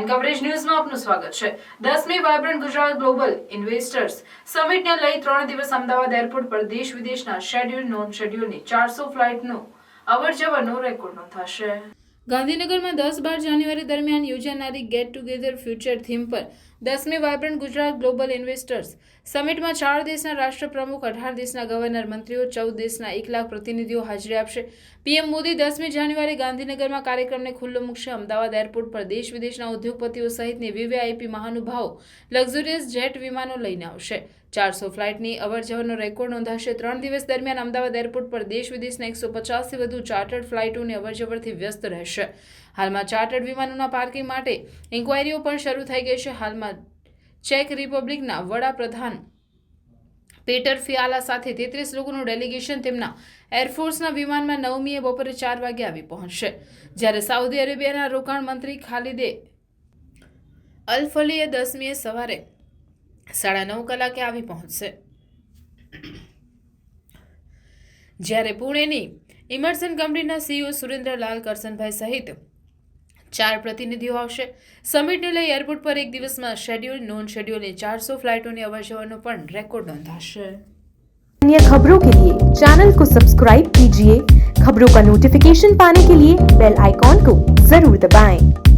Coverage ન્યૂઝમાં આપનું સ્વાગત છે। 10મી વાઇબ્રન્ટ ગુજરાત ગ્લોબલ ઇન્વેસ્ટર્સ સમિટને લઈ 3 દિવસ અમદાવાદ એરપોર્ટ પર દેશ વિદેશના શેડ્યુલ નોન શેડ્યુલની 400 ફ્લાઇટનું અવરજવરનો રેકોર્ડ નોંધાશે। ગાંધીનગરમાં 10-12 જાન્યુઆરી દરમિયાન યોજાનારી ગેટ ટુગેધર ફ્યુચર થીમ પર 10મી વાઇબ્રન્ટ ગુજરાત ગ્લોબલ ઇન્વેસ્ટર્સ સમિટમાં 4 દેશના રાષ્ટ્રપ્રમુખ, 18 દેશના ગવર્નર, મંત્રીઓ, 14 દેશના 1 લાખ પ્રતિનિધિઓ હાજરી આપશે। પીએમ મોદી 10મી જાન્યુઆરી ગાંધીનગરમાં કાર્યક્રમને ખુલ્લો મૂકશે। અમદાવાદ એરપોર્ટ પર દેશ વિદેશના ઉદ્યોગપતિઓ સહિતની વીવીઆઈપી મહાનુભાવો લક્ઝુરિયસ જેટ વિમાનો લઈને આવશે। 400 ફ્લાઇટની અવરજવરનો રેકોર્ડ નોંધાશે। 3 દિવસ દરમિયાન અમદાવાદ એરપોર્ટ પર દેશ વિદેશના 150થી વધુ ચાર્ટર્ડ ફ્લાઇટોની અવરજવરથી વ્યસ્ત રહેશે। હાલમાં ચાર્ટર્ડ વિમાનોના પાર્કિંગ માટે ઇન્ક્વાયરીઓ પણ શરૂ થઈ ગઈ છે। હાલમાં ચેક રિપબ્લિકના વડાપ્રધાન પેટર ફિયાલા સાથે 33 લોકોનું ડેલિગેશન તેમના એરફોર્સના વિમાનમાં 9મીએ બપોરે 4 વાગે આવી પહોંચશે, જ્યારે સાઉદી અરેબિયાના રોકાણ મંત્રી ખાલિદે અલ ફલીએ 10મીએ સવારે 9:30 કલાકે આવી પહોંચશે, જ્યારે પુણેની ઇમર્સન કંપનીના સીઈઓ સુરેન્દ્રલાલ કરસનભાઈ સહિત 4 પ્રતિનિધિઓ આવશે। સમિટને લઈ એરપોર્ટ પર એક દિવસમાં શેડ્યુલ નોન શેડ્યુલની 400 ફ્લાઇટોની અવરજવરનો પણ રેકોર્ડ नोंधाશે। अन्य खबरों के लिए चैनल को सब्सक्राइब कीजिए। खबरों का नोटिफिकेशन पाने के लिए बेल आइकॉन को जरूर दबाएं।